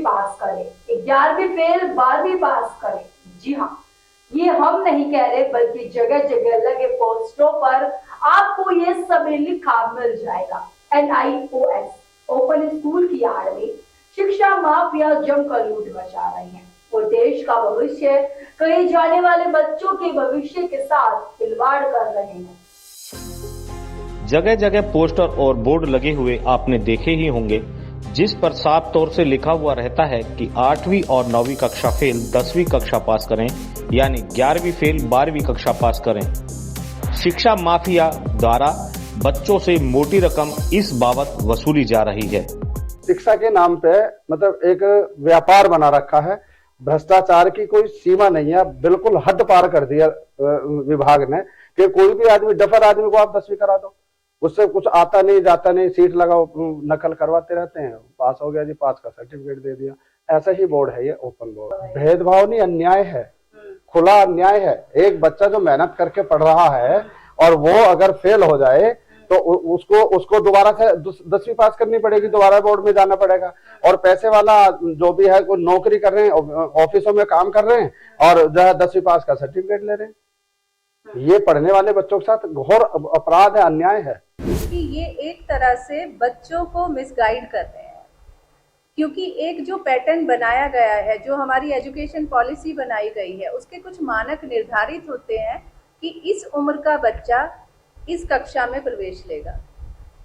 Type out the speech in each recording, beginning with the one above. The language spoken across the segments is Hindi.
पास करे, 11वीं फेल 12वीं पास करे। जी हाँ, ये हम नहीं कह रहे, बल्कि जगह जगह लगे पोस्टरों पर आपको ये सब लिखा मिल जाएगा। NIOS ओपन स्कूल की आड़ में शिक्षा माफिया जमकर लूट मचा रहे हैं और देश का भविष्य, कहे जाने वाले बच्चों के भविष्य के साथ खिलवाड़ कर रहे हैं। जगह जगह पोस्टर और बोर्ड लगे हुए आपने देखे ही होंगे, जिस पर साफ तौर से लिखा हुआ रहता है कि 8वीं और 9वीं कक्षा फेल 10वीं कक्षा पास करें, यानी 11वीं फेल 12वीं कक्षा पास करें। शिक्षा माफिया द्वारा बच्चों से मोटी रकम इस बाबत वसूली जा रही है। शिक्षा के नाम पे मतलब एक व्यापार बना रखा है, भ्रष्टाचार की कोई सीमा नहीं है, बिल्कुल हद पार कर दिया विभाग ने कि कोई भी आदमी, डफर आदमी को आप 10वीं करा दो, उससे कुछ आता नहीं जाता नहीं, सीट लगाओ, नकल करवाते रहते हैं, पास हो गया जी, पास का सर्टिफिकेट दे दिया। ऐसा ही बोर्ड है ये, ओपन बोर्ड। भेदभाव नहीं, अन्याय है, खुला अन्याय है। एक बच्चा जो मेहनत करके पढ़ रहा है और वो अगर फेल हो जाए तो उसको दोबारा से 10वीं पास करनी पड़ेगी, दोबारा बोर्ड में जाना पड़ेगा। और पैसे वाला जो भी है, कोई नौकरी कर रहे हैं, ऑफिसों में काम कर रहे हैं और जो है 10वीं पास का सर्टिफिकेट ले रहे हैं। ये पढ़ने वाले बच्चों के साथ घोर अपराध है, अन्याय है। कि ये एक तरह से बच्चों को मिसगाइड कर रहे हैं, क्योंकि एक जो पैटर्न बनाया गया है, जो हमारी एजुकेशन पॉलिसी बनाई गई है, उसके कुछ मानक निर्धारित होते हैं कि इस उम्र का बच्चा इस कक्षा में प्रवेश लेगा,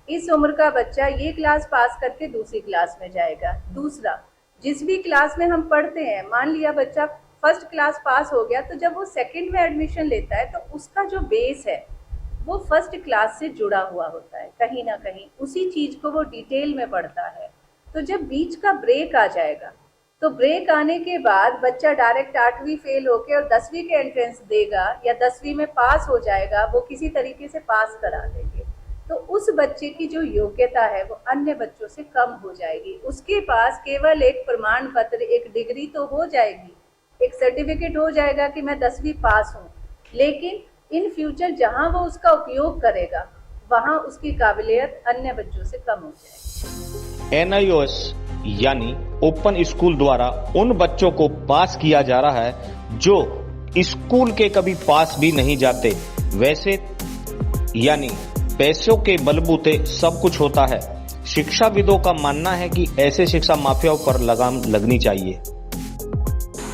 इस उम्र का बच्चा ये क्लास पास करके दूसरी क्लास में जाएगा। दूसरा, जिस भी क्लास में हम पढ़ते हैं, मान लिया बच्चा फर्स्ट क्लास पास हो गया, तो जब वो सेकंड में एडमिशन लेता है तो उसका जो बेस है वो फर्स्ट क्लास से जुड़ा हुआ होता है, कहीं ना कहीं उसी चीज को वो डिटेल में पढ़ता है। तो जब बीच का ब्रेक आ जाएगा, तो ब्रेक आने के बाद बच्चा डायरेक्ट 8वीं फेल होके और 10वीं के एंट्रेंस देगा या 10वीं में पास हो जाएगा, वो किसी तरीके से पास करा देंगे, तो उस बच्चे की जो योग्यता है वो अन्य बच्चों से कम हो जाएगी। उसके पास केवल एक प्रमाण पत्र, एक डिग्री तो हो जाएगी, एक सर्टिफिकेट हो जाएगा कि मैं 10वीं पास हूँ, लेकिन इन फ्यूचर जहाँ वो उसका उपयोग करेगा वहाँ उसकी काबिलियत अन्य बच्चों से कम हो जाएगी। NIOS यानी ओपन स्कूल द्वारा उन बच्चों को पास किया जा रहा है जो स्कूल के कभी पास भी नहीं जाते। वैसे यानी पैसों के बलबूते सब कुछ होता है। शिक्षाविदों का मानना है कि ऐसे शिक्षा माफियाओं पर लगाम लगनी चाहिए।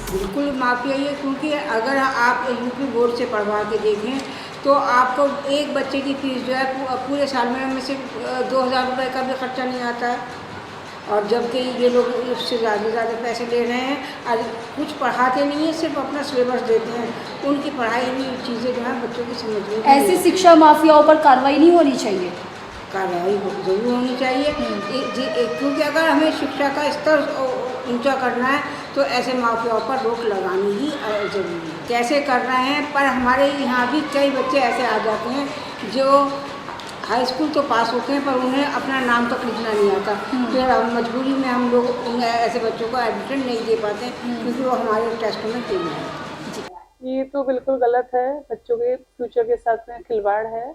बिल्कुल माफिया ही है, क्योंकि अगर आप यूपी बोर्ड से पढ़वा के देखें तो आपको एक बच्चे की फीस जो है पूरे साल में सिर्फ 2000 रुपये का भी खर्चा नहीं आता है, और जबकि ये लोग उससे ज़्यादा पैसे ले रहे हैं और कुछ पढ़ाते नहीं है, सिर्फ अपना सिलेबस देते हैं। उनकी पढ़ाई हुई चीज़ें जो है बच्चों की समझ में ऐसी शिक्षा माफियाओं पर कार्रवाई नहीं होनी चाहिए। कार्रवाई जरूर होनी चाहिए, क्योंकि अगर हमें शिक्षा का स्तर ऊंचा करना है तो ऐसे माफियाओं पर रोक लगानी ही जरूरी है। कैसे कर रहे हैं, पर हमारे यहाँ भी कई बच्चे ऐसे आ जाते हैं जो हाई स्कूल तो पास होते हैं पर उन्हें अपना नाम तक लिखना नहीं आता, फिर मजबूरी में हम लोग ऐसे बच्चों को एडमिशन नहीं दे पाते क्योंकि वो हमारे टेस्ट में फेल हैं। ये तो बिल्कुल गलत है, बच्चों के फ्यूचर के साथ में खिलवाड़ है।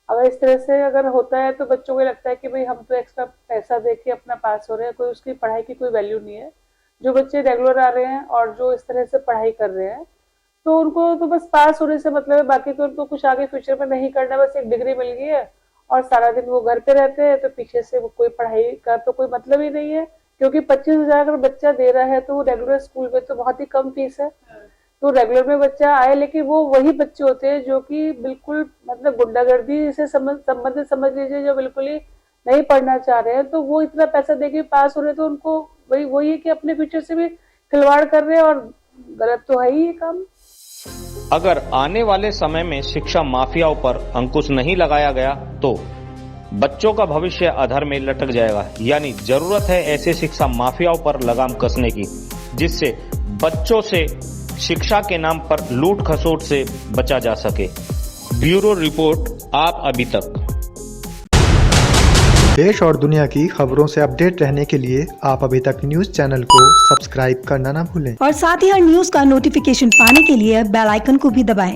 अगर इस तरह से अगर होता है तो बच्चों को लगता है कि भाई हम तो एक्स्ट्रा पैसा दे के अपना पास हो रहे हैं, कोई उसकी पढ़ाई की कोई वैल्यू नहीं है। जो बच्चे रेगुलर आ रहे हैं और जो इस तरह से पढ़ाई कर रहे हैं तो उनको तो बस पास होने से मतलब है, बाकी तो उनको कुछ आगे फ्यूचर में नहीं करना, बस एक डिग्री मिल गई है और सारा दिन वो घर पे रहते हैं, तो पीछे से वो कोई पढ़ाई का तो कोई मतलब ही नहीं है। क्योंकि 25,000 अगर बच्चा दे रहा है तो वो रेगुलर स्कूल में तो बहुत ही कम फीस है, तो रेगुलर में बच्चा आए, लेकिन वो वही बच्चे होते हैं जो कि बिल्कुल मतलब गुंडागर्दी से संबंधित समझ लीजिए, जो बिल्कुल ही नहीं पढ़ना चाह रहे हैं, तो वो इतना पैसा देके पास हो रहे हैं, तो उनको वही है कि अपने फ्यूचर से भी खिलवाड़ कर रहे हैं, और गलत तो है ही ये काम। अगर आने वाले समय में शिक्षा माफियाओं पर अंकुश नहीं लगाया गया तो बच्चों का भविष्य अधर में लटक जाएगा। यानी जरूरत है ऐसे शिक्षा माफियाओं पर लगाम कसने की, जिससे बच्चों से शिक्षा के नाम पर लूट खसोट से बचा जा सके। ब्यूरो रिपोर्ट, आप अभी तक। देश और दुनिया की खबरों से अपडेट रहने के लिए आप अभी तक न्यूज चैनल को सब्सक्राइब करना ना भूलें, और साथ ही हर न्यूज का नोटिफिकेशन पाने के लिए बेल आइकन को भी दबाएं।